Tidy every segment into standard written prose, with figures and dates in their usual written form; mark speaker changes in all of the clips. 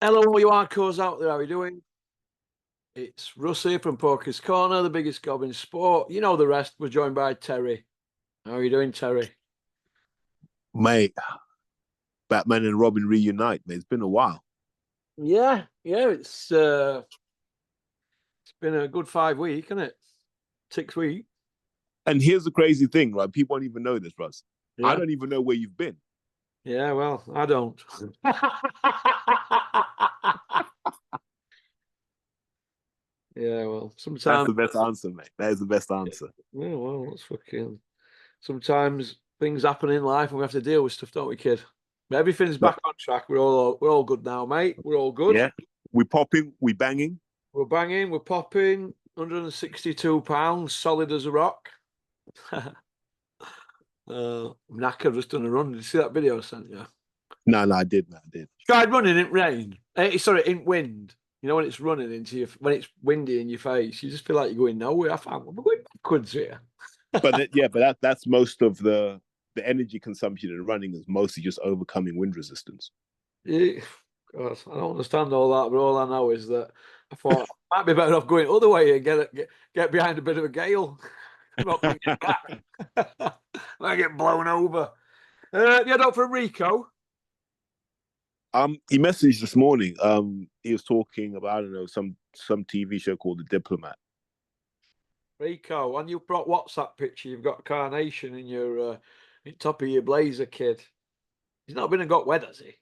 Speaker 1: Hello, all you hardcores out there. How are you doing? It's Russ here from Poker's Corner, the biggest gob in sport. You know the rest. We're joined by Terry. How are you doing, Terry?
Speaker 2: Mate, Batman and Robin reunite, mate. It's been a while.
Speaker 1: Yeah. It's been a good 5 week, isn't it? 6 week.
Speaker 2: And here's the crazy thing, right? People don't even know this, Russ. I
Speaker 1: Yeah.
Speaker 2: don't even know where you've been.
Speaker 1: Yeah. Well, I don't. Yeah. Well,
Speaker 2: That's
Speaker 1: sometimes.
Speaker 2: the best answer, mate. That is the best answer.
Speaker 1: Yeah. Well, that's fucking. Sometimes things happen in life and we have to deal with stuff, don't we, kid? But everything's
Speaker 2: No,
Speaker 1: back on track. We're all good now, mate. We're all good.
Speaker 2: yeah. We popping, we banging.
Speaker 1: We're banging, we're popping. £162, solid as a rock. Knackered, just done a run. Did you see that video I sent you?
Speaker 2: No, I did, man. I did.
Speaker 1: Tried running in rain. Sorry, in wind. You know when it's running into you, when it's windy in your face, you just feel like you're going nowhere. I found we're going backwards here.
Speaker 2: But that's most of the energy consumption in running is mostly just overcoming wind resistance.
Speaker 1: Yeah, God, I don't understand all that, but all I know is that I thought I might be better off going other way and get behind a bit of a gale. Not bring it back. Might get blown over. Yeah, not for Rico.
Speaker 2: He messaged this morning. He was talking about, I don't know, some TV show called The Diplomat.
Speaker 1: Rico, and you brought WhatsApp picture. You've got a carnation in top of your blazer, kid. He's not been and got wet, has he?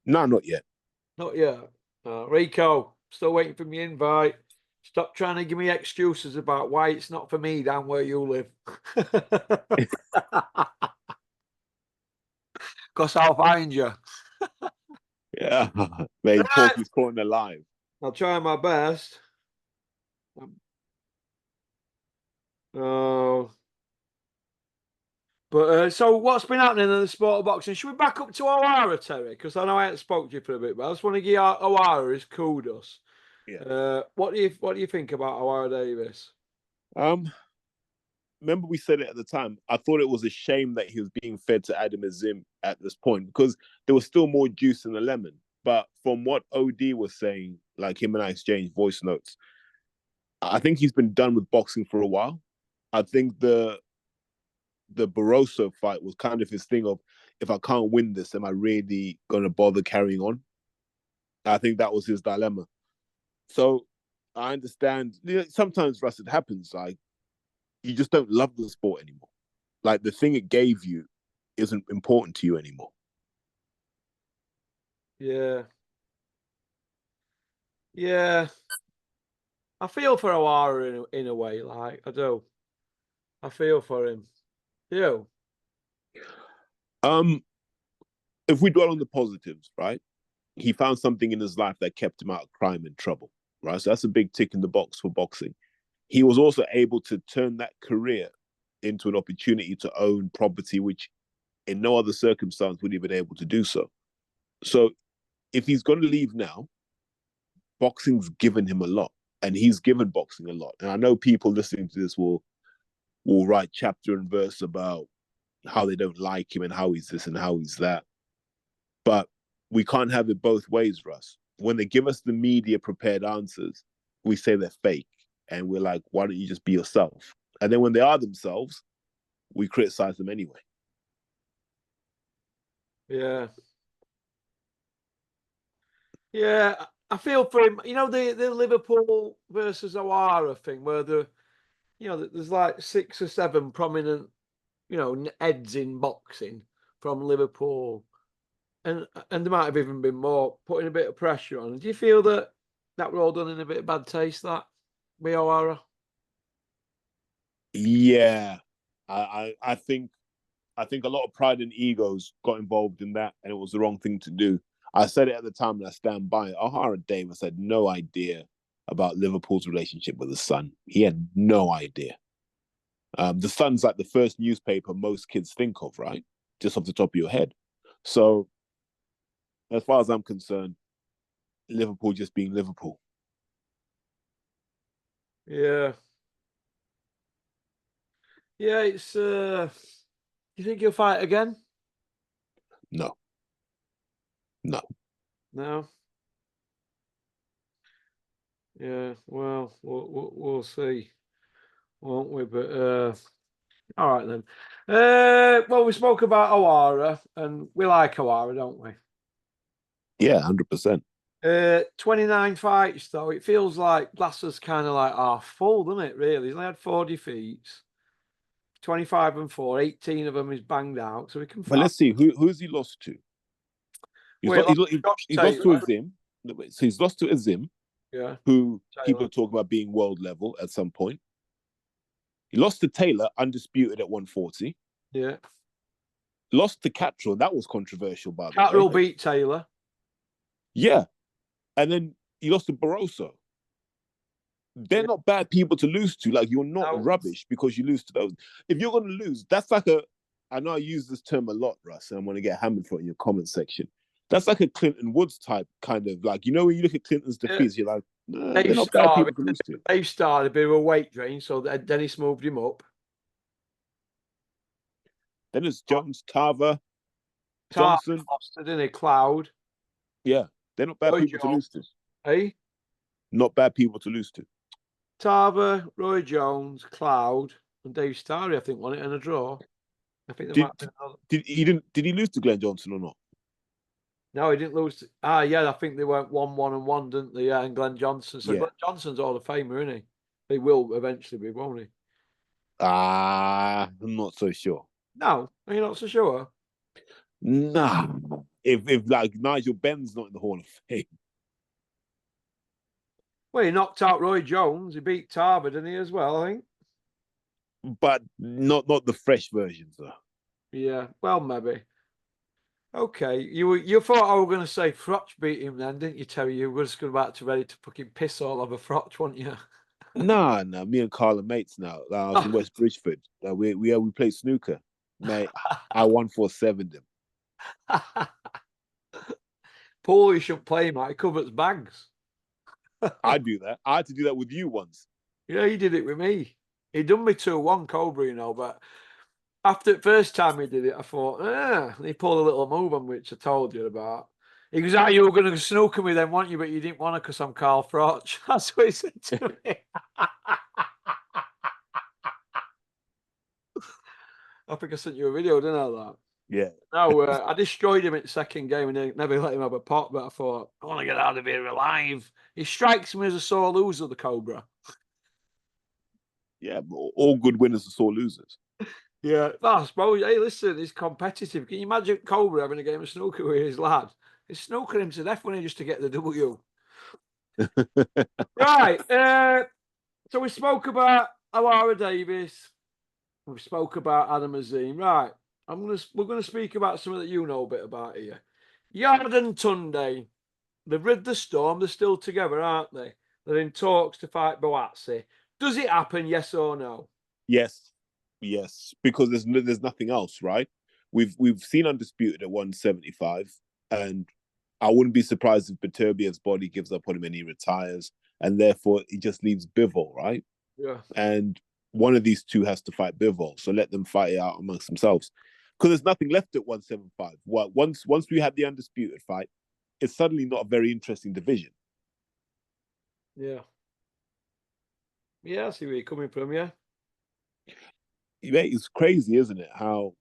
Speaker 2: No, not yet.
Speaker 1: Not yet. Rico, still waiting for me invite. Stop trying to give me excuses about why it's not for me down where you live. Because I'll find you.
Speaker 2: Yeah, mate.
Speaker 1: Right.
Speaker 2: Porky's Corner live.
Speaker 1: I'll try my best. Oh, but so what's been happening in the sport of boxing? Should we back up to Ohara, Terry? Because I know I haven't spoke to you for a bit, but I just want to give Ohara his kudos.
Speaker 2: Yeah.
Speaker 1: What do you think about Ohara Davis?
Speaker 2: Um, Remember we said it at the time. I thought it was a shame that he was being fed to Adam Azim at this point because there was still more juice in the lemon. But from what OD was saying, like him and I exchanged voice notes, I think he's been done with boxing for a while. I think the Barroso fight was kind of his thing of, if I can't win this, am I really gonna bother carrying on? I think that was his dilemma. So I understand. Sometimes, Russ, it happens. Like you just don't love the sport anymore. Like the thing it gave you isn't important to you anymore.
Speaker 1: Yeah, yeah. I feel for Ohara in a way, like I do. I feel for him. You?
Speaker 2: Um, if we dwell on the positives, right? He found something in his life that kept him out of crime and trouble, right? So that's a big tick in the box for boxing. He was also able to turn that career into an opportunity to own property, which in no other circumstance would he have been able to do so. So if he's going to leave now, boxing's given him a lot, and he's given boxing a lot. And I know people listening to this will write chapter and verse about how they don't like him and how he's this and how he's that. But we can't have it both ways, Russ. When they give us the media prepared answers, we say they're fake. And we're like, why don't you just be yourself? And then when they are themselves, we criticize them anyway.
Speaker 1: Yeah, yeah. I feel for him. You know the Liverpool versus Ohara thing, where there's like 6 or 7 prominent heads in boxing from Liverpool, and there might have even been more putting a bit of pressure on. Do you feel that we're all done in a bit of bad taste? That we are.
Speaker 2: Yeah, I think a lot of pride and egos got involved in that, and it was the wrong thing to do. I said it at the time, and I stand by it. Ohara Davis had no idea about Liverpool's relationship with the Sun. He had no idea. The Sun's like the first newspaper most kids think of, right? Just off the top of your head. So, as far as I'm concerned, Liverpool just being Liverpool.
Speaker 1: Yeah, yeah. It's. You think he'll fight again?
Speaker 2: No, no.
Speaker 1: No. Yeah. Well, we'll see, won't we? But all right then. Well, we spoke about Ohara, and we like Ohara, don't we?
Speaker 2: Yeah, 100%.
Speaker 1: 29 fights though. It feels like glasses kind of like half full, doesn't it? Really, he's only had 4 defeats. 25 and 4, 18 of them is banged out, so we can
Speaker 2: But
Speaker 1: fight.
Speaker 2: let's see, who's he lost to?
Speaker 1: Wait,
Speaker 2: He's lost to Azim. So he's lost to Azim,
Speaker 1: yeah,
Speaker 2: who people
Speaker 1: Taylor.
Speaker 2: are talking about being world level at some point. He lost to Taylor, undisputed at 140.
Speaker 1: Yeah.
Speaker 2: Lost to Catrell. That was controversial, by the
Speaker 1: Catrell
Speaker 2: way.
Speaker 1: beat Taylor.
Speaker 2: Yeah. And then he lost to Barroso. They're not bad people to lose to. Like, you're not rubbish because you lose to those. If you're going to lose, that's like I know I use this term a lot, Russ, and I'm going to get hammered for it in your comment section. That's like a Clinton Woods type kind of, like, you know, when you look at Clinton's defeats, you're like, nah, they're not bad people to lose to.
Speaker 1: Dave started a bit of a weight drain, so Dennis moved him up.
Speaker 2: Then it's Jones, Tarver, Johnson.
Speaker 1: Didn't he? Cloud.
Speaker 2: Yeah, they're not bad people to lose to.
Speaker 1: Hey?
Speaker 2: Not bad people to lose to.
Speaker 1: Tarver, Roy Jones, Cloud, and Dave Starry, I think, won it in a draw. I think
Speaker 2: did he lose to Glenn Johnson or not?
Speaker 1: No, he didn't lose. Yeah, I think they went 1-1 and 1, didn't they? Yeah, and Glenn Johnson. So Glenn Johnson's Hall of Famer, isn't he? He will eventually be, won't he?
Speaker 2: I'm not so sure.
Speaker 1: No, are you not so sure?
Speaker 2: Nah. If like Nigel Benn's not in the Hall of Fame.
Speaker 1: Well, he knocked out Roy Jones. He beat Tarver, didn't he, as well, I think?
Speaker 2: But not the fresh versions, though.
Speaker 1: Yeah, well, maybe. Okay, you thought I was going to say Frotch beat him then, didn't you, Terry? You were just about to ready to fucking piss all over Frotch, weren't you?
Speaker 2: Nah. Me and Carl are mates now. I was in West Bridgeford. We played snooker. Mate, I 147 them.
Speaker 1: Paul, you shouldn't play him. He covers bags.
Speaker 2: I do that. I had to do that with you once.
Speaker 1: Yeah, he did it with me. He done me 2-1 Cobra, you know, but after the first time he did it, I thought, and he pulled a little move on which I told you about. He goes, you were going to snooker me then, weren't you? But you didn't want to because I'm Carl Frotch. That's what he said to me. I think I sent you a video, didn't I, that?
Speaker 2: Yeah.
Speaker 1: No, I destroyed him in the second game and never let him have a pot, but I thought, I want to get out of here alive. He strikes me as a sore loser, the Cobra.
Speaker 2: Yeah, but all good winners are sore losers.
Speaker 1: Yeah, I suppose. Hey, listen, he's competitive. Can you imagine Cobra having a game of snooker with his lad? He's snookering him to death when he just to get the W. Right. So we spoke about Ohara Davis. We spoke about Adam Azim. Right. We're gonna speak about something that you know a bit about here. Yard and Tunday. They've rid the storm. They're still together, aren't they? They're in talks to fight Boatsi. Does it happen? Yes or no?
Speaker 2: Yes, because there's nothing else, right? We've seen Undisputed at 175, and I wouldn't be surprised if Beterbiev's body gives up on him and he retires, and therefore he just leaves Bivol, right?
Speaker 1: Yeah.
Speaker 2: And one of these two has to fight Bivol, so let them fight it out amongst themselves, because there's nothing left at 175. Well, once we had the Undisputed fight, it's suddenly not a very interesting division.
Speaker 1: Yeah. Yeah, I see where you're coming from, yeah.
Speaker 2: It's crazy, isn't it? How,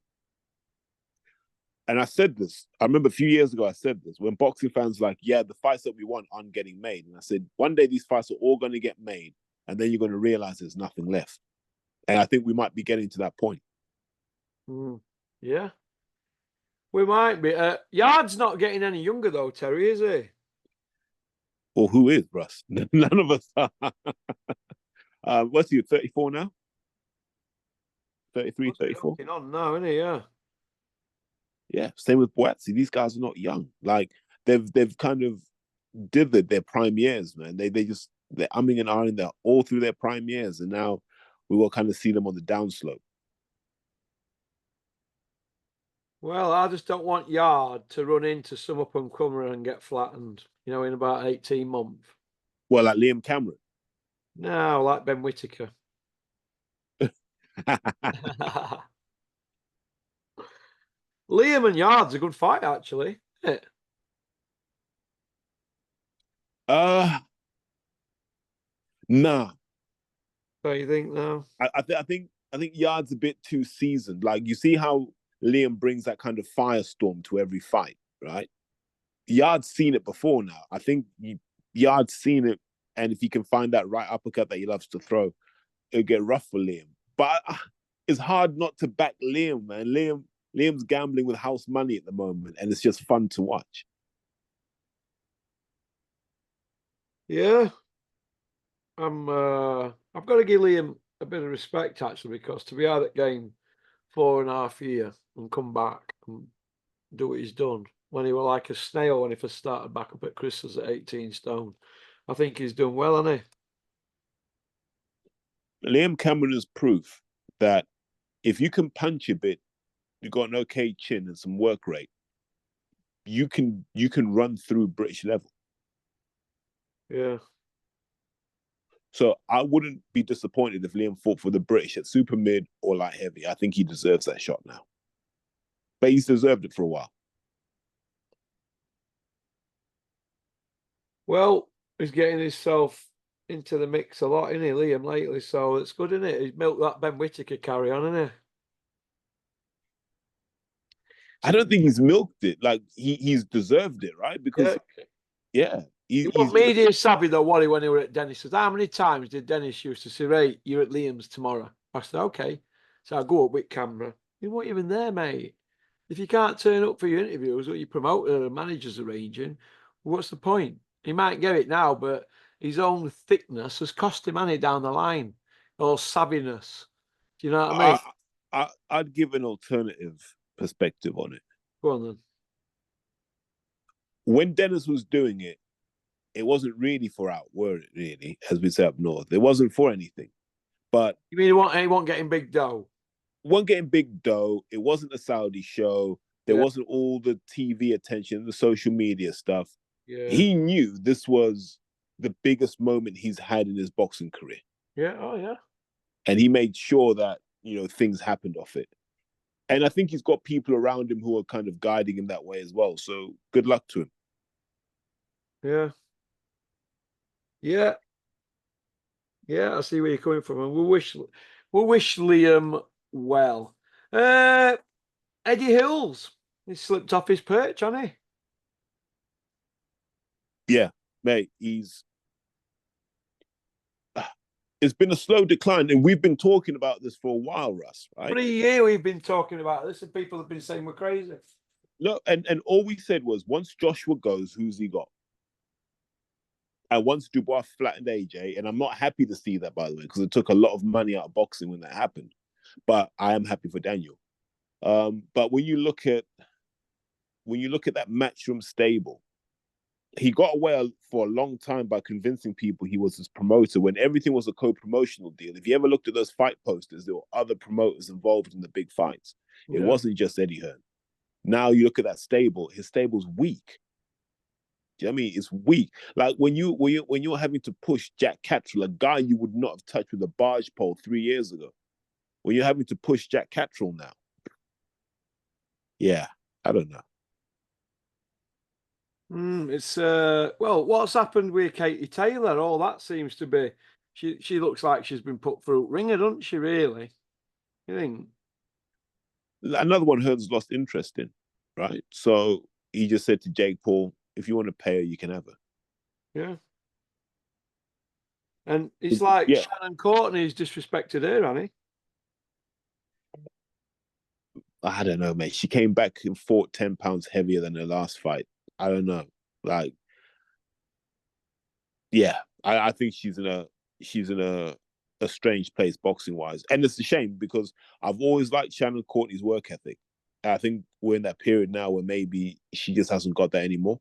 Speaker 2: and I said this, I remember a few years ago, I said this, when boxing fans were like, yeah, the fights that we want aren't getting made. And I said, one day these fights are all going to get made, and then you're going to realize there's nothing left. And I think we might be getting to that point.
Speaker 1: Yeah. We might be. Yard's not getting any younger, though, Terry, is he?
Speaker 2: Well, who is, Russ? None of us are. What's he, 34 now? 33, 34?
Speaker 1: On now, isn't he? Yeah.
Speaker 2: Yeah, same with Boatsi. These guys are not young. Like, they've kind of dithered their prime years, man. They're umming and ahhing there all through their prime years, and now we will kind of see them on the downslope.
Speaker 1: Well, I just don't want Yard to run into some up and comer and get flattened, you know, in about 18 months.
Speaker 2: Well, like Liam Cameron.
Speaker 1: No, like Ben Whittaker. Liam and Yard's a good fight, actually, isn't it?
Speaker 2: Uh nah.
Speaker 1: What do you think now?
Speaker 2: I think Yard's a bit too seasoned. Like you see how Liam brings that kind of firestorm to every fight, right? Yard's seen it before now. I think Yard's seen it, and if he can find that right uppercut that he loves to throw, it'll get rough for Liam. But it's hard not to back Liam, man. Liam's gambling with house money at the moment, and it's just fun to watch.
Speaker 1: Yeah, I've got to give Liam a bit of respect actually, because to be out at game 4.5 years and come back and do what he's done when he was like a snail when he first started back up at Crystals at 18 stone. I think he's done well, hasn't
Speaker 2: Liam Cameron is proof that if you can punch a bit, you've got an okay chin and some work rate, you can run through British level.
Speaker 1: he? Yeah.
Speaker 2: So I wouldn't be disappointed if Liam fought for the British at super mid or light heavy. I think he deserves that shot now. But he's deserved it for a while.
Speaker 1: Well, he's getting himself into the mix a lot, isn't he, Liam, lately? So it's good, isn't it? He's milked that Ben Whittaker carry on, isn't he?
Speaker 2: I don't think he's milked it. Like he's deserved it, right? Because
Speaker 1: He wasn't media savvy though, what he when he were at Dennis's. How many times did Dennis used to say, "Right, you're at Liam's tomorrow"? I said, "Okay." So I go up with camera. You weren't even there, mate. If you can't turn up for your interviews, what your promoter and manager's arranging, what's the point? He might get it now, but his own thickness has cost him money down the line, or savviness. Do you know what I mean?
Speaker 2: I'd give an alternative perspective on it.
Speaker 1: Go on then.
Speaker 2: When Dennis was doing it, it wasn't really for out, were it really, as we say up north. It wasn't for anything. But
Speaker 1: You mean he won't getting big dough?
Speaker 2: Wasn't getting big dough. It wasn't a Saudi show. There wasn't all the TV attention, the social media stuff.
Speaker 1: Yeah.
Speaker 2: He knew this was the biggest moment he's had in his boxing career.
Speaker 1: Yeah. Oh, yeah.
Speaker 2: And he made sure that, things happened off it. And I think he's got people around him who are kind of guiding him that way as well. So good luck to him.
Speaker 1: Yeah. Yeah. Yeah, I see where you're coming from. And we'll wish Liam well. Eddie Hills. He slipped off his perch, hasn't he?
Speaker 2: Yeah, mate, it's been a slow decline, and we've been talking about this for a while, Russ, right?
Speaker 1: For a year we've been talking about this, and people have been saying we're crazy.
Speaker 2: No, and all we said was once Joshua goes, who's he got? And once Dubois flattened AJ, and I'm not happy to see that, by the way, because it took a lot of money out of boxing when that happened. But I am happy for Daniel. But when you look at that Matchroom stable, he got away for a long time by convincing people he was his promoter when everything was a co-promotional deal. If you ever looked at those fight posters, there were other promoters involved in the big fights. It wasn't just Eddie Hearn. Now you look at that stable, his stable's weak. Do you know what I mean? It's weak. Like when you're having to push Jack Cattrall, a guy you would not have touched with a barge pole 3 years ago, when you're having to push Jack Cattrall now. Yeah, I don't know.
Speaker 1: It's well, what's happened with Katie Taylor? All that seems to be she looks like she's been put through ringer, doesn't she? Really? You think?
Speaker 2: Another one Hearn's lost interest in, right? So he just said to Jake Paul, "If you want to pay her, you can have her."
Speaker 1: Yeah. And it's like Shannon Courtney's disrespected her, hasn't he?
Speaker 2: I don't know, mate. She came back and fought 10 pounds heavier than her last fight. I don't know. Like, yeah, I think she's in a strange place boxing wise, and it's a shame because I've always liked Shannon Courtney's work ethic. I think we're in that period now where maybe she just hasn't got that anymore.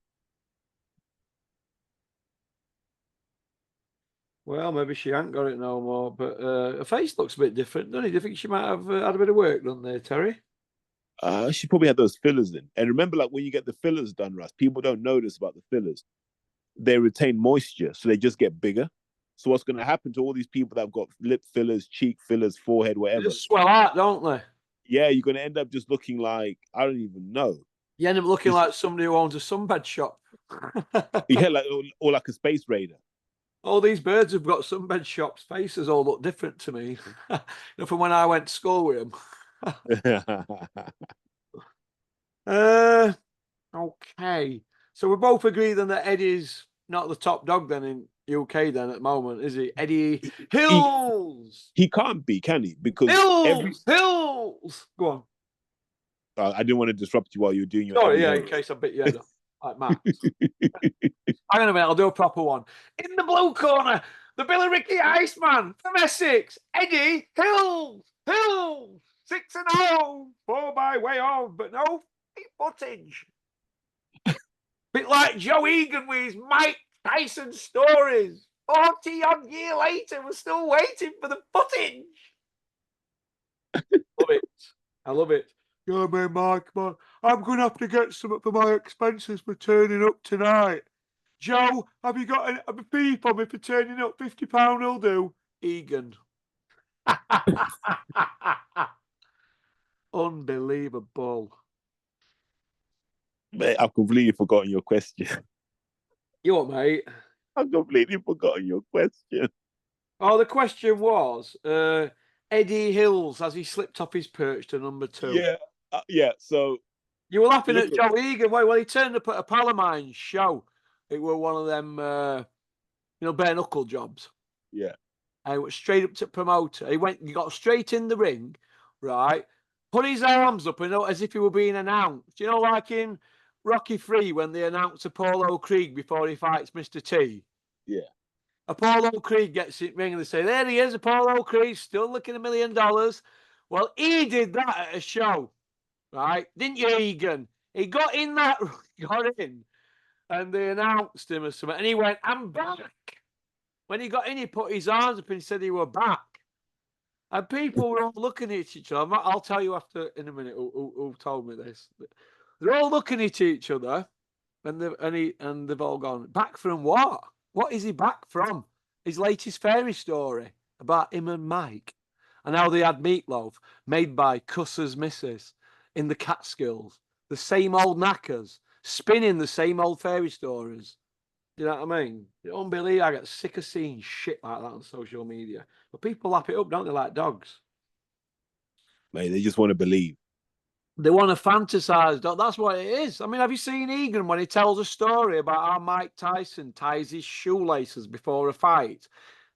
Speaker 1: Well, maybe she ain't got it no more, but her face looks a bit different, doesn't it? Do you think she might have had a bit of work done there, Terry?
Speaker 2: She probably had those fillers in. And remember, like when you get the fillers done, Russ, people don't notice about the fillers. They retain moisture, so they just get bigger. So what's going to happen to all these people that have got lip fillers, cheek fillers, forehead, whatever?
Speaker 1: They just swell out, don't they?
Speaker 2: Yeah, you're going to end up just looking like, I don't even know.
Speaker 1: You end up looking like somebody who owns a sunbed shop.
Speaker 2: Yeah, like or like a space raider.
Speaker 1: All these birds have got sunbed shops. Faces all look different to me. From when I went to school with them. Okay. So we both agree then that Eddie's not the top dog then in UK then at the moment, is he? Eddie
Speaker 2: he
Speaker 1: Hills!
Speaker 2: he can't be, can he? Because
Speaker 1: Hills! Go on.
Speaker 2: I didn't want to disrupt you while you were doing your
Speaker 1: Sorry,
Speaker 2: Eddie
Speaker 1: yeah, in
Speaker 2: Hills.
Speaker 1: case I bit your head off. Like Matt. Hang on a minute, I'll do a proper one. In the blue corner, the Billy Ricky Iceman from Essex, Eddie Hills! Hills! 6-0! 4 by way of, but no footage. Bit like Joe Egan with his Mike Tyson stories. 40 odd year later, we're still waiting for the footage. Love it. I love it. Yeah, man, Mike, man. I'm going to have to get something for my expenses for turning up tonight. Joe, have you got a fee for me for turning up? £50 will do. Egan. Unbelievable.
Speaker 2: Mate, I've completely forgotten your question.
Speaker 1: You what, mate?
Speaker 2: I've completely forgotten your question.
Speaker 1: Oh, the question was Eddie Hills, has he slipped off his perch to number 2?
Speaker 2: Yeah. So
Speaker 1: you were laughing at Joe Egan. Well, he turned up at a Palomine show. It were one of them, bare knuckle jobs.
Speaker 2: Yeah.
Speaker 1: And he went straight up to promoter. He got straight in the ring, right? Put his arms up and as if he were being announced. You know, like in Rocky 3 when they announce Apollo Creed before he fights Mr. T.
Speaker 2: Yeah.
Speaker 1: Apollo Creed gets it ring and they say, there he is, Apollo Creed, still looking $1 million. Well, he did that at a show, right? Didn't you, Egan? He got in, and they announced him or something, and he went, I'm back. When he got in, he put his arms up and he said he were back. And people were all looking at each other. I'll tell you after in a minute who told me this. They're all looking at each other, and they've all gone, back from what? What is he back from? His latest fairy story about him and Mike, and how they had meatloaf made by Cuss's missus in the Catskills. The same old knackers, spinning the same old fairy stories. You know what I mean? You don't believe I get sick of seeing shit like that on social media. But people lap it up, don't they, like dogs?
Speaker 2: Mate, they just want to believe.
Speaker 1: They want to fantasize. That's what it is. I mean, have you seen Egan when he tells a story about how Mike Tyson ties his shoelaces before a fight?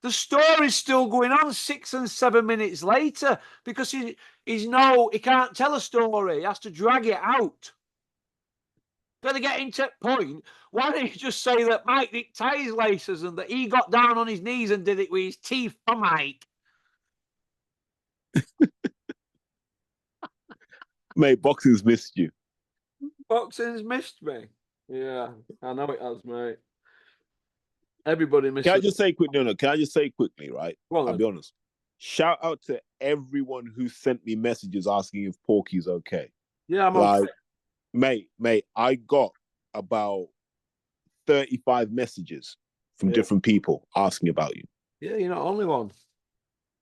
Speaker 1: The story's still going on 6 and 7 minutes later because he can't tell a story. He has to drag it out. Then get into that point. Why don't you just say that Mike didn't tie his laces and that he got down on his knees and did it with his teeth for Mike?
Speaker 2: Mate, boxing's missed you.
Speaker 1: Boxing's missed me. Yeah, I know it has, mate. Everybody misses.
Speaker 2: Can I just say quickly? No. Can I just say quickly, right?
Speaker 1: Well,
Speaker 2: I'll be honest. Shout out to everyone who sent me messages asking if Porky's okay.
Speaker 1: Yeah, I'm okay.
Speaker 2: Mate, I got about 35 messages from different people asking about you.
Speaker 1: Yeah, you're not the only one.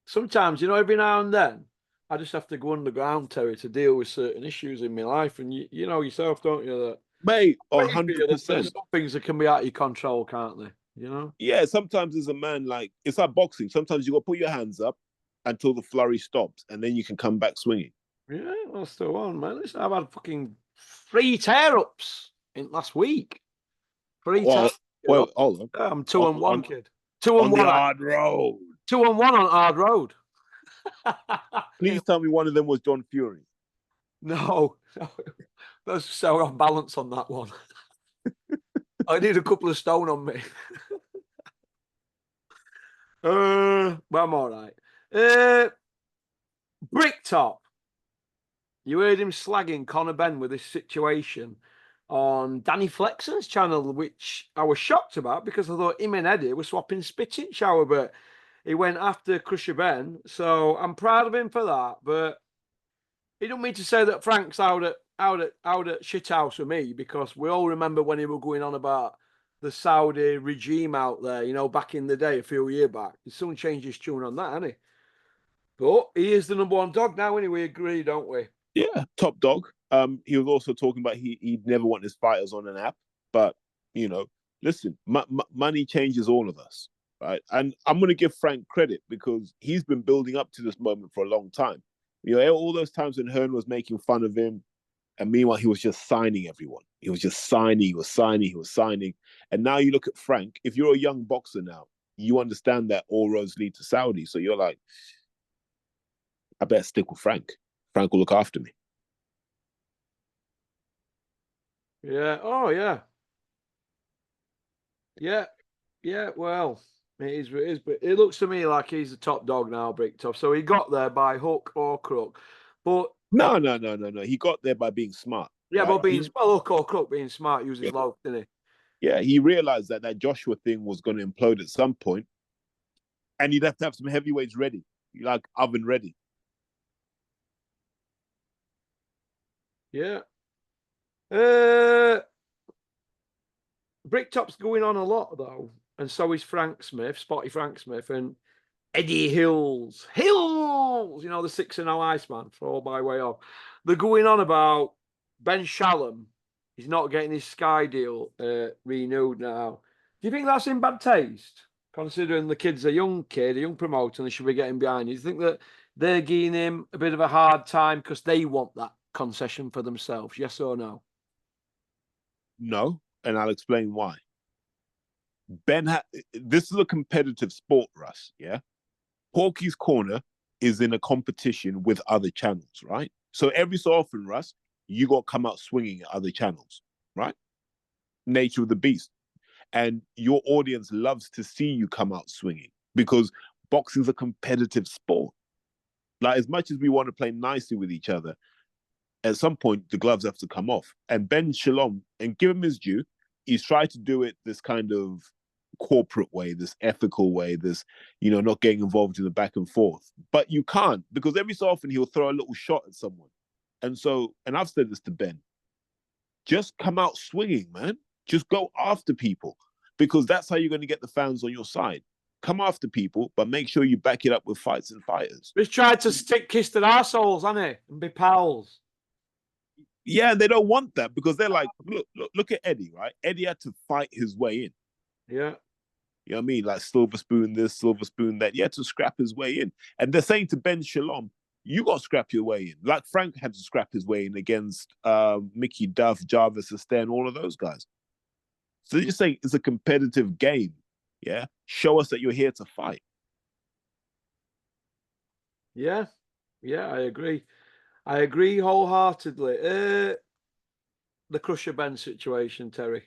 Speaker 1: Sometimes, every now and then, I just have to go underground, Terry, to deal with certain issues in my life. And you know yourself, don't you? That
Speaker 2: mate,
Speaker 1: 100%. There's some things that can be out of your control, can't they?
Speaker 2: Yeah, sometimes as a man, like, it's like boxing. Sometimes you got to put your hands up until the flurry stops, and then you can come back swinging.
Speaker 1: Yeah, that's the one, man. Listen, I've had fucking 3 tear-ups in last week. 3 tear-ups.
Speaker 2: Well, hold on.
Speaker 1: I'm 2-1, kid. 2-1
Speaker 2: on the hard road.
Speaker 1: 2-1 on hard road.
Speaker 2: Please tell me one of them was John Fury.
Speaker 1: No. That's so off balance on that one. I need a couple of stone on me. But I'm all right. Bricktop. You heard him slagging Conor Benn with this situation on Danny Flexon's channel, which I was shocked about because I thought him and Eddie were swapping spitting shower, but he went after Crusher Ben. So I'm proud of him for that. But he don't mean to say that Frank's out at shithouse with me, because we all remember when he was going on about the Saudi regime out there, back in the day, a few years back. He soon changed his tune on that, hasn't he? But he is the number 1 dog now, anyway. We agree, don't we?
Speaker 2: Yeah, top dog. He was also talking about he'd never want his fighters on an app, but You know, listen, money changes all of us, right? And I'm going to give Frank credit because he's been building up to this moment for a long time. You know, all those times when Hearn was making fun of him, and meanwhile he was just signing everyone. He was just signing, he was signing, he was signing. And now you look at Frank. If you're a young boxer now, you understand that all roads lead to Saudi. So you're like, I better stick with Frank. Frank will look after me.
Speaker 1: Yeah. Oh, yeah. Yeah. Yeah. Well, it is. It is. But it looks to me like he's the top dog now, Bricktop. So he got there by hook or crook. But
Speaker 2: No. He got there by being smart.
Speaker 1: yeah,
Speaker 2: right?
Speaker 1: but being hook or crook, being smart, using his low, didn't
Speaker 2: he? Yeah, he realized that that Joshua thing was going to implode at some point, and he'd have to have some heavyweights ready, like oven ready.
Speaker 1: Yeah. Bricktop's going on a lot though, and so is Frank Smith, Spotty Frank Smith, and Eddie Hills. You know, the 6-0 Iceman, for all by way of. They're going on about Ben Shalom. He's not getting his Sky deal renewed now. Do you think that's in bad taste? Considering the kid's a young kid, a young promoter, and they should be getting behind. Do you think that they're giving him a bit of a hard time because they want that concession for themselves? Yes or no?
Speaker 2: No, and I'll explain why. This is a competitive sport, Russ, yeah? Porky's Corner is in a competition with other channels, right? So every so often, Russ, you got to come out swinging at other channels, right? Nature of the beast. And your audience loves to see you come out swinging because boxing's a competitive sport. Like, as much as we want to play nicely with each other, at some point, the gloves have to come off. And Ben Shalom, and give him his due, he's tried to do it this kind of corporate way, this ethical way, this, not getting involved in the back and forth. But you can't, because every so often he'll throw a little shot at someone. And I've said this to Ben, just come out swinging, man. Just go after people, because that's how you're going to get the fans on your side. Come after people, but make sure you back it up with fights and fighters.
Speaker 1: He's tried to kiss their assholes, hasn't he? And be pals.
Speaker 2: Yeah, they don't want that because they're like, look at Eddie, right? Eddie had to fight his way in.
Speaker 1: Yeah.
Speaker 2: You know what I mean? Like silver spoon this, silver spoon that. He had to scrap his way in. And they're saying to Ben Shalom, you got to scrap your way in. Like Frank had to scrap his way in against Mickey Duff, Jarvis Astaire, all of those guys. So they're just saying it's a competitive game. Yeah? Show us that you're here to fight.
Speaker 1: Yeah. Yeah, I agree. I agree wholeheartedly. The Crusher Ben situation, Terry.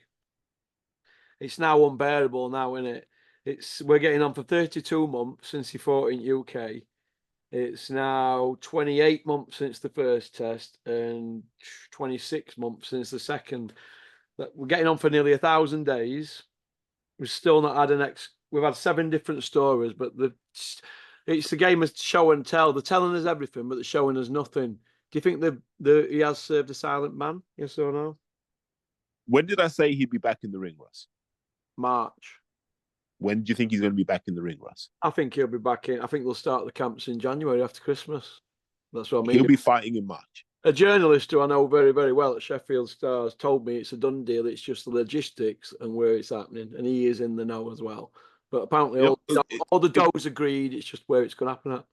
Speaker 1: It's now unbearable now, isn't it? We're getting on for 32 months since he fought in UK. It's now 28 months since the first test and 26 months since the second. We're getting on for nearly 1,000 days. We've still not had We've had 7 different stories, but it's the game of show and tell. They're telling us everything, but they're showing us nothing. Do you think he has served a silent man? Yes or no?
Speaker 2: When did I say he'd be back in the ring, Russ?
Speaker 1: March.
Speaker 2: When do you think he's going to be back in the ring, Russ?
Speaker 1: I think he'll be back in. I think they'll start the camps in January after Christmas. That's what I mean.
Speaker 2: He'll be fighting in March.
Speaker 1: A journalist who I know very, very well at Sheffield Stars told me it's a done deal. It's just the logistics and where it's happening. And he is in the know as well. But apparently all the doors agreed. It's just where it's going to happen at.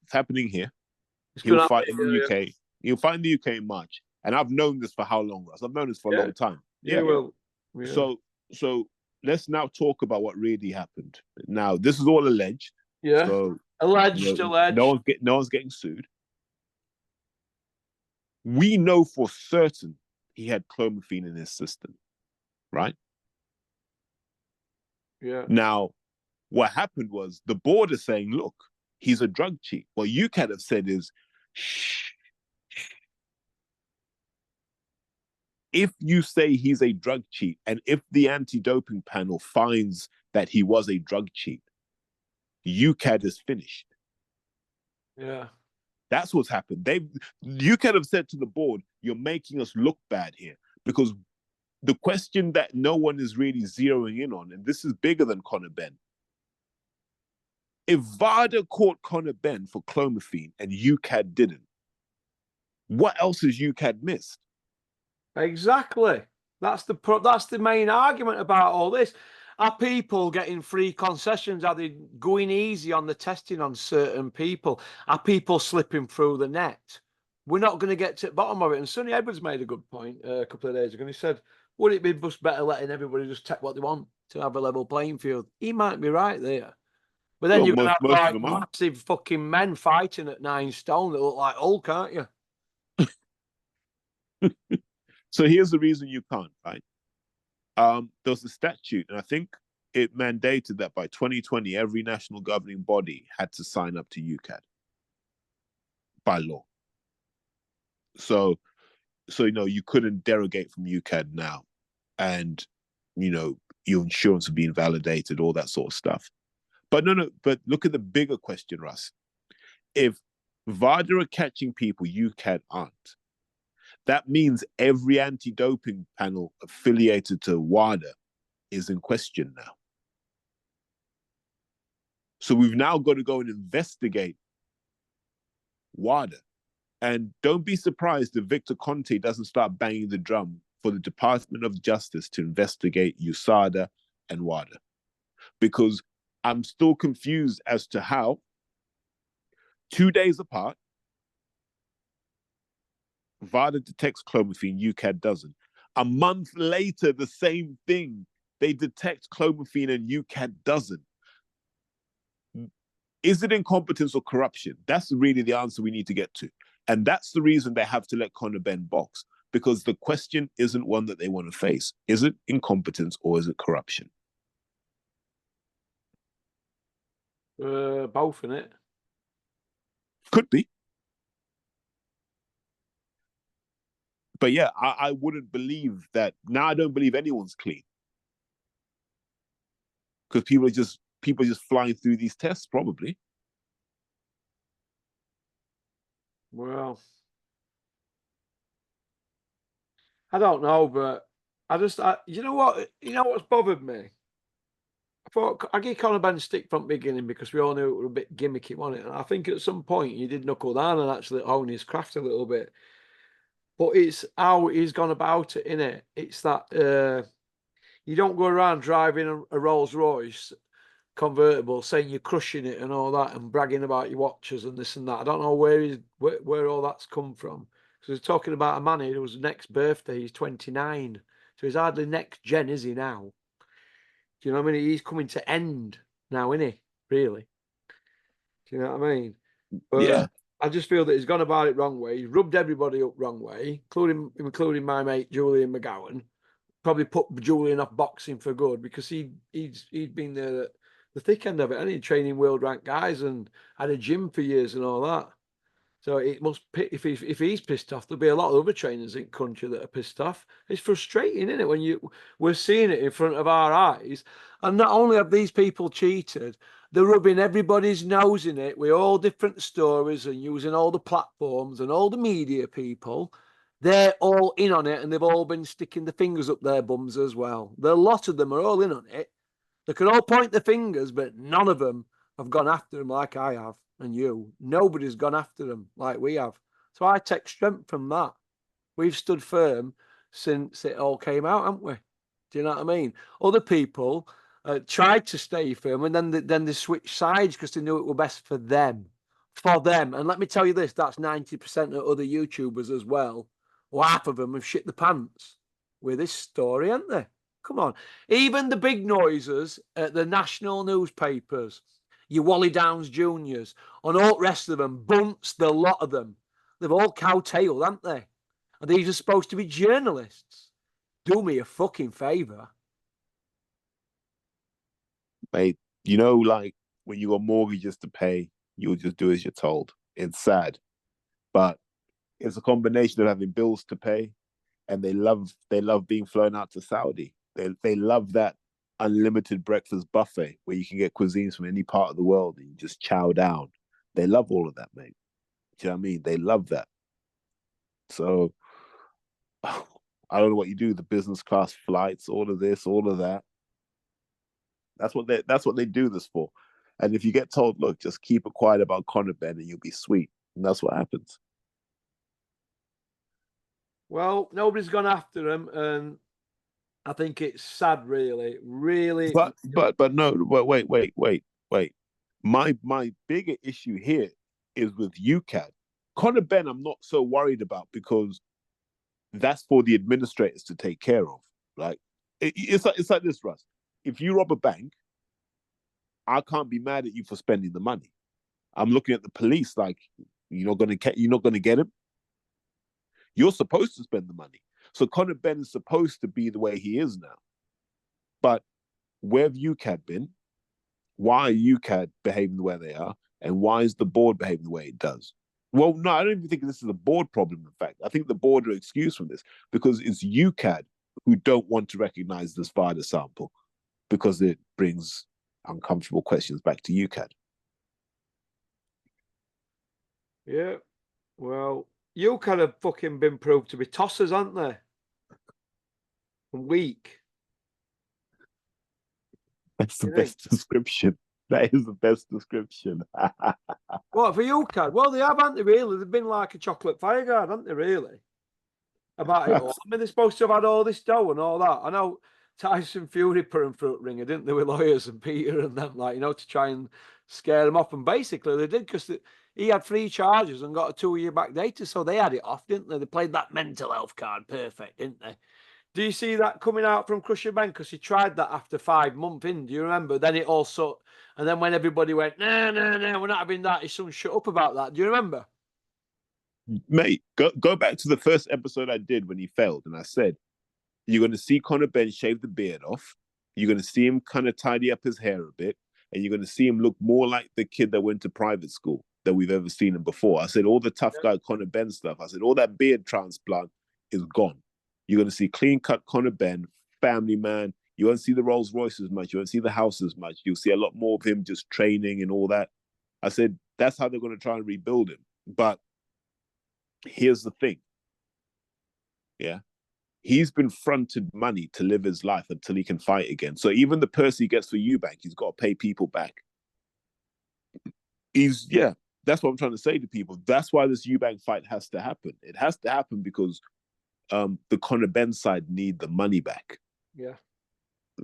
Speaker 2: It's happening here. He'll fight in the UK. Yeah. He'll fight in the UK in March. And I've known this for how long, Russ? I've known this for a long time.
Speaker 1: Yeah. Well,
Speaker 2: yeah. So let's now talk about what really happened. Now, this is all alleged.
Speaker 1: Yeah.
Speaker 2: So,
Speaker 1: alleged.
Speaker 2: No one's getting sued. We know for certain he had clomiphene in his system, right?
Speaker 1: Yeah.
Speaker 2: Now, what happened was the board is saying, look, he's a drug cheat. What you kind of said is, shh. If you say he's a drug cheat, and if the anti-doping panel finds that he was a drug cheat, UCAD is finished.
Speaker 1: Yeah.
Speaker 2: That's what's happened. UCAD have said to the board, you're making us look bad here. Because the question that no one is really zeroing in on, and this is bigger than Conor Benn, if VADA caught Conor Benn for clomiphene and UCAD didn't, what else has UCAD missed?
Speaker 1: Exactly. That's the main argument about all this. Are people getting free concessions? Are they going easy on the testing on certain people? Are people slipping through the net? We're not going to get to the bottom of it. And Sonny Edwards made a good point a couple of days ago. And he said, would it be just better letting everybody just take what they want to have a level playing field? He might be right there. But then
Speaker 2: Well,
Speaker 1: you're going to have
Speaker 2: most of
Speaker 1: like
Speaker 2: them are.
Speaker 1: massive fucking men fighting at 9 stone that look like Hulk, aren't you?
Speaker 2: So here's the reason you can't, right? There was a statute, and I think it mandated that by 2020, every national governing body had to sign up to UCAD by law. So you couldn't derogate from UCAD now, and your insurance would be invalidated, all that sort of stuff. But but look at the bigger question, Russ. If VADA are catching people, UCAD aren't. That means every anti-doping panel affiliated to WADA is in question now. So we've now got to go and investigate WADA. And don't be surprised if Victor Conte doesn't start banging the drum for the Department of Justice to investigate USADA and WADA. Because I'm still confused as to how 2 days apart, VADA detects clomiphene, UCAD doesn't. A month later, the same thing. They detect clomiphene and UCAD doesn't. Is it incompetence or corruption? That's really the answer we need to get to. And that's the reason they have to let Conor Benn box, because the question isn't one that they want to face. Is it incompetence or is it corruption?
Speaker 1: Both, in it.
Speaker 2: Could be. But yeah, I wouldn't believe that. Now I don't believe anyone's clean. Because people are just flying through these tests, probably.
Speaker 1: Well, I don't know, but you know what's bothered me? I thought I gave Conor Benn stick from the beginning because we all knew it was a bit gimmicky, wasn't it? And I think at some point he did knuckle down and actually hone his craft a little bit. But it's how he's gone about it, innit? It's that you don't go around driving a Rolls Royce convertible saying you're crushing it and all that and bragging about your watches and this and that. I don't know where all that's come from. Because he's talking about a man who was next birthday, he's 29. So he's hardly next gen, is he now? Do you know what I mean? He's coming to end now, isn't he? Really? Do you know what I mean? But
Speaker 2: yeah.
Speaker 1: I just feel that he's gone about it wrong way. He's rubbed everybody up wrong way, including my mate Julian McGowan. Probably put Julian off boxing for good because he'd been there at the thick end of it, and he training world ranked guys and had a gym for years and all that. So it must, if he's pissed off, there'll be a lot of other trainers in country that are pissed off. It's frustrating, isn't it, when we're seeing it in front of our eyes, and not only have these people cheated, they're rubbing everybody's nose in it with all different stories and using all the platforms and all the media people. They're all in on it, and they've all been sticking the fingers up their bums as well. A lot of them are all in on it. They can all point the fingers, but none of them have gone after them like I have and you. Nobody's gone after them like we have. So I take strength from that. We've stood firm since it all came out, haven't we? Do you know what I mean? Other people tried to stay firm, and then they switched sides because they knew it were best for them. For them. And let me tell you this, that's 90% of other YouTubers as well. Well, half of them have shit the pants with this story, haven't they? Come on. Even the big noises at the national newspapers, your Wally Downs Juniors, and all the rest of them, Bunts, the lot of them, they've all cowtailed, haven't they? And these are supposed to be journalists. Do me a fucking favour.
Speaker 2: Mate, like when you got mortgages to pay, you'll just do as you're told. It's sad. But it's a combination of having bills to pay, and they love being flown out to Saudi. They love that unlimited breakfast buffet where you can get cuisines from any part of the world and you just chow down. They love all of that, mate. Do you know what I mean? They love that. So I don't know what you do. The business class flights, all of this, all of that. That's what they do this for. And if you get told, look, just keep it quiet about Conor Benn and you'll be sweet. And that's what happens.
Speaker 1: Well, nobody's gone after him, and I think it's sad, really, really.
Speaker 2: But no, wait. My bigger issue here is with UCAD. Conor Benn, I'm not so worried about because that's for the administrators to take care of. Like it's like this, Russ. If you rob a bank, I can't be mad at you for spending the money. I'm looking at the police like you're not gonna get him. You're supposed to spend the money. So Conor Benn is supposed to be the way he is now. But where have UCAD been? Why are UCAD behaving the way they are? And why is the board behaving the way it does? Well, no, I don't even think this is a board problem, in fact. I think the board are excused from this because it's UCAD who don't want to recognize this VADA sample because it brings uncomfortable questions back to UCAD.
Speaker 1: Yeah, well, UCAD have fucking been proved to be tossers, aren't they? Weak.
Speaker 2: That's the best description. That is the best description.
Speaker 1: What, for UCAD? Well, they have, haven't they, really? They've been like a chocolate fireguard, haven't they, really? About it all. I mean, they're supposed to have had all this dough and all that. I know Tyson Fury put him through ringer, didn't they, with lawyers and Peter and them, like, to try and scare them off. And basically, they did because he had 3 charges and got a 2-year backdated, so they had it off, didn't they? They played that mental health card perfect, didn't they? Do you see that coming out from Crusher Ben? Because he tried that after 5 months in. Do you remember? Then it also, and then when everybody went, no, we're not having that, his son shut up about that. Do you remember?
Speaker 2: Mate, go back to the first episode I did when he failed, and I said, you're going to see Conor Benn shave the beard off. You're going to see him kind of tidy up his hair a bit, and you're going to see him look more like the kid that went to private school that we've ever seen him before. I said, all the tough guy Conor Benn stuff, I said, all that beard transplant is gone. You're going to see clean-cut Conor Benn, family man. You won't see the Rolls Royce as much. You won't see the house as much. You'll see a lot more of him just training and all that. I said, that's how they're going to try and rebuild him. But here's the thing. Yeah. He's been fronted money to live his life until he can fight again. So even the purse he gets for Eubank, he's got to pay people back. That's what I'm trying to say to people. That's why this Eubank fight has to happen. It has to happen because the Conor Benn side need the money back.
Speaker 1: Yeah.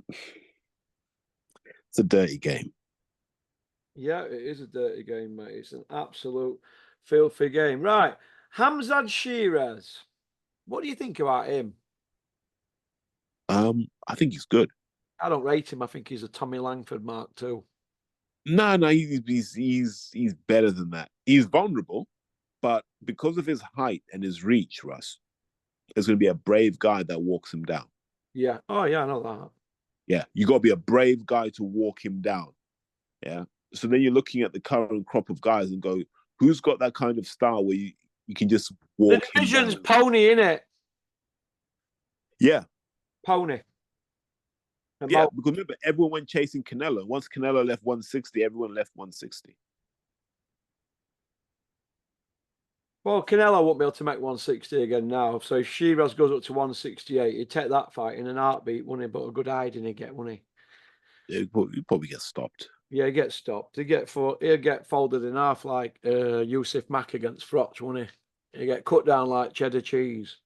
Speaker 2: It's a dirty game.
Speaker 1: Yeah, it is a dirty game, mate. It's an absolute filthy game. Right. Hamad Shez. What do you think about him?
Speaker 2: I think he's good.
Speaker 1: I don't rate him. I think he's a Tommy Langford Mark II.
Speaker 2: No, he's better than that. He's vulnerable, but because of his height and his reach, Russ, there's going to be a brave guy that walks him down.
Speaker 1: Yeah. Oh, yeah, I know that.
Speaker 2: Yeah, you got to be a brave guy to walk him down. Yeah. So then you're looking at the current crop of guys and go, who's got that kind of style where you can just walk
Speaker 1: the division's
Speaker 2: him down?
Speaker 1: Pony, innit?
Speaker 2: Yeah.
Speaker 1: Pony.
Speaker 2: Yeah, because remember, everyone went chasing Canelo. Once Canelo left 160, everyone left 160.
Speaker 1: Well, Canelo won't be able to make 160 again now. So if Shiraz goes up to 168, he'd take that fight in an heartbeat, wouldn't he? But a good hiding he'd get, wouldn't he?
Speaker 2: Yeah, he'd probably get stopped.
Speaker 1: Yeah, he'd get stopped. He'd get folded in half like Yusuf Mack against Frotch, wouldn't he? He'd get cut down like cheddar cheese.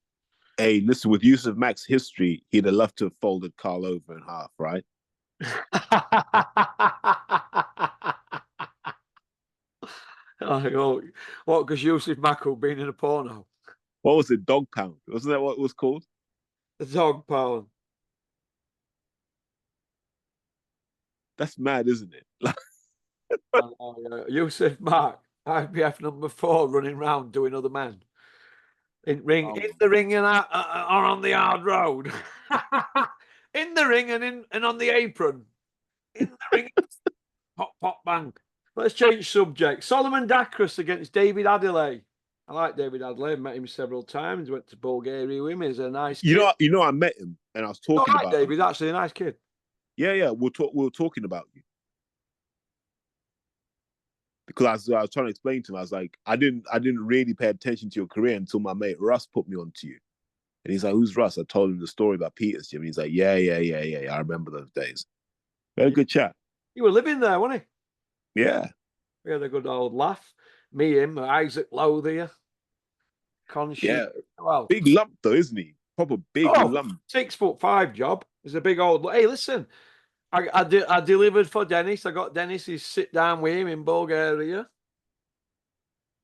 Speaker 2: Hey, listen, with Yusuf Mack's history, he'd have loved to have folded Carl over in half, right?
Speaker 1: Oh, what? Because Yusuf Mack had been in a porno.
Speaker 2: What was it? Dog Pound? Wasn't that what it was called?
Speaker 1: The Dog Pound.
Speaker 2: That's mad, isn't it?
Speaker 1: Yusuf Mack, IPF number 4, running around doing other men. In the ring and on the hard road. In the ring and on the apron. In the ring. Pop, pop, bang. Let's change subject. Solomon Dacus against David Adelay. I like David Adelay. I've met him several times. Went to Bulgaria with him. He's a nice kid.
Speaker 2: You know, I met him and I was talking about
Speaker 1: David. He's actually a nice kid.
Speaker 2: Yeah. We were talking about you. Because I was trying to explain to him, I was like, I didn't really pay attention to your career until my mate Russ put me on to you. And he's like, who's Russ? I told him the story about Peter's gym. And he's like, yeah. I remember those days. We had a good chat.
Speaker 1: You were living there, weren't
Speaker 2: he? Yeah.
Speaker 1: We had a good old laugh. Me, him, Isaac Lothier.
Speaker 2: Yeah. Well, big lump though, isn't he? proper big
Speaker 1: Oh,
Speaker 2: lump.
Speaker 1: 6'5" job. It's a big old. Hey, listen, I delivered for Dennis. I got Dennis's sit down with him in Bulgaria.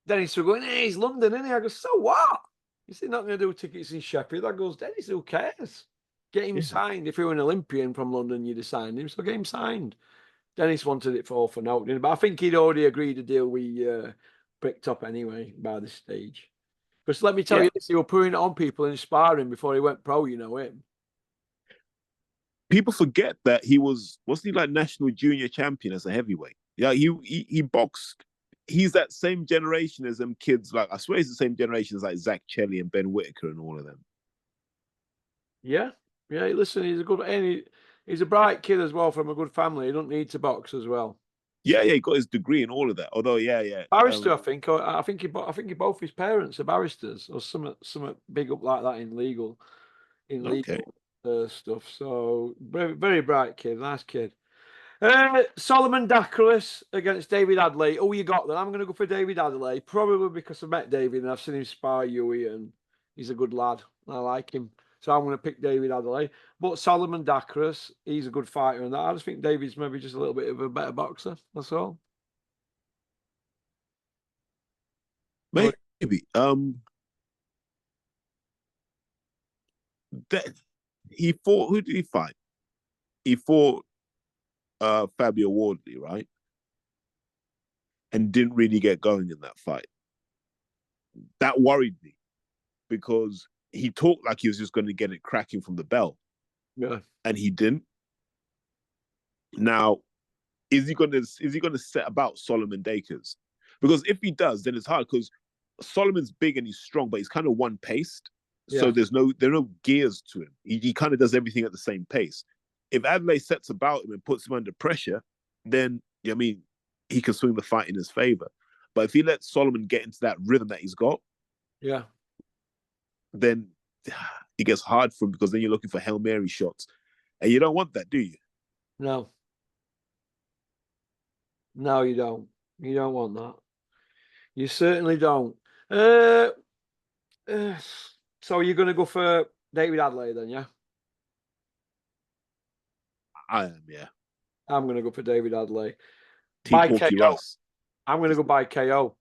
Speaker 1: Dennis was going, hey, he's London, isn't he? I go, so what? He's not going to do tickets in Sheffield. I goes, Dennis, who cares? Get him signed. If you're an Olympian from London, you'd have signed him. So get him signed. Dennis wanted it for nothing, but I think he'd already agreed a deal we picked up anyway by this stage. Because let me tell you this, he was putting it on people and inspiring before he went pro, you know him.
Speaker 2: People forget that wasn't he like national junior champion as a heavyweight? Yeah, he boxed. He's that same generation as them kids. Like I swear, he's the same generation as like Zach Chelly and Ben Whitaker and all of them.
Speaker 1: Yeah, listen, he's a good, he's a bright kid as well from a good family. He don't need to box as well.
Speaker 2: Yeah, he got his degree and all of that. Although,
Speaker 1: barrister, I think. I think both his parents are barristers or some big up like that in legal stuff. So very, very bright kid, nice kid. Solomon Dacus against David Adelay. Oh, you got that? I'm going to go for David Adelay, probably because I've met David and I've seen him spar Yui, and he's a good lad. I like him, so I'm going to pick David Adelay. But Solomon Dacus, he's a good fighter, and that I just think David's maybe just a little bit of a better boxer. That's all.
Speaker 2: Maybe. He fought. Who did he fight? He fought Fabio Wardley, right? And didn't really get going in that fight. That worried me because he talked like he was just going to get it cracking from the bell.
Speaker 1: Yeah.
Speaker 2: And he didn't. Now, is he going to set about Solomon Dacus? Because if he does, then it's hard because Solomon's big and he's strong, but he's kind of one-paced. Yeah. So there are no gears to him. He kind of does everything at the same pace. If Adelay sets about him and puts him under pressure, then he can swing the fight in his favor. But if he lets Solomon get into that rhythm that he's got, then it gets hard for him because then you're looking for Hail Mary shots. And you don't want that, do you?
Speaker 1: No. No, you don't. You don't want that. You certainly don't. So you're going to go for David Adelay then, yeah?
Speaker 2: I am, yeah.
Speaker 1: I'm going to go for David Adelay.
Speaker 2: By KO.
Speaker 1: I'm going to go by KO.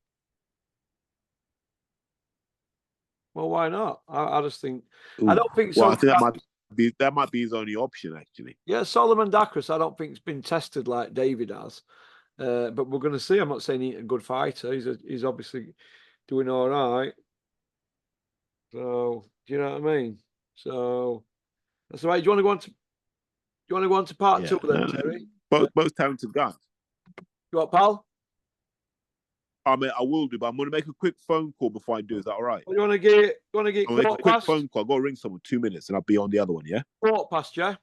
Speaker 1: Well, why not? I just think...
Speaker 2: Ooh.
Speaker 1: I don't think so.
Speaker 2: Well, I think that might be his only option, actually.
Speaker 1: Yeah, Solomon Dacus, I don't think it's been tested like David has. But we're going to see. I'm not saying he's a good fighter. He's obviously doing all right. So, do you know what I mean? So, that's all right. Do you want to go on to part two then, Terry?
Speaker 2: Both talented guys.
Speaker 1: You what, pal?
Speaker 2: I mean, I will do, but I'm going to make a quick phone call before I do. Is that all right?
Speaker 1: You want to get
Speaker 2: I'll make a quick phone call. I've got to ring someone 2 minutes and I'll be on the other one, yeah?
Speaker 1: 4:15, yeah? Is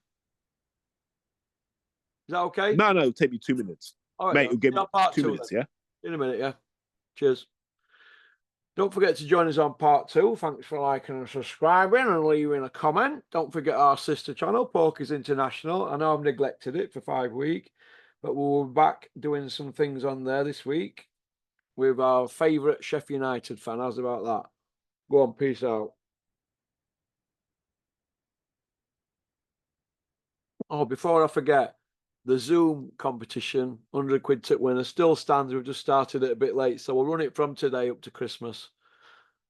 Speaker 1: that okay?
Speaker 2: No, it'll take me 2 minutes.
Speaker 1: All right,
Speaker 2: mate, it'll give me 2 minutes,
Speaker 1: then.
Speaker 2: Yeah?
Speaker 1: In a minute, yeah. Cheers. Don't forget to join us on part 2. Thanks for liking and subscribing and leaving a comment. Don't forget our sister channel, Pokers International. I know I've neglected it for 5 weeks, but we'll be back doing some things on there this week with our favourite Sheffield United fan. How's about that? Go on, peace out. Oh, before I forget, the Zoom competition, 100 quid tip winner, still stands. We've just started it a bit late, so we'll run it from today up to Christmas.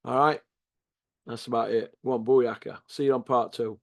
Speaker 1: All right? That's about it. Go on, booyaka. See you on part 2.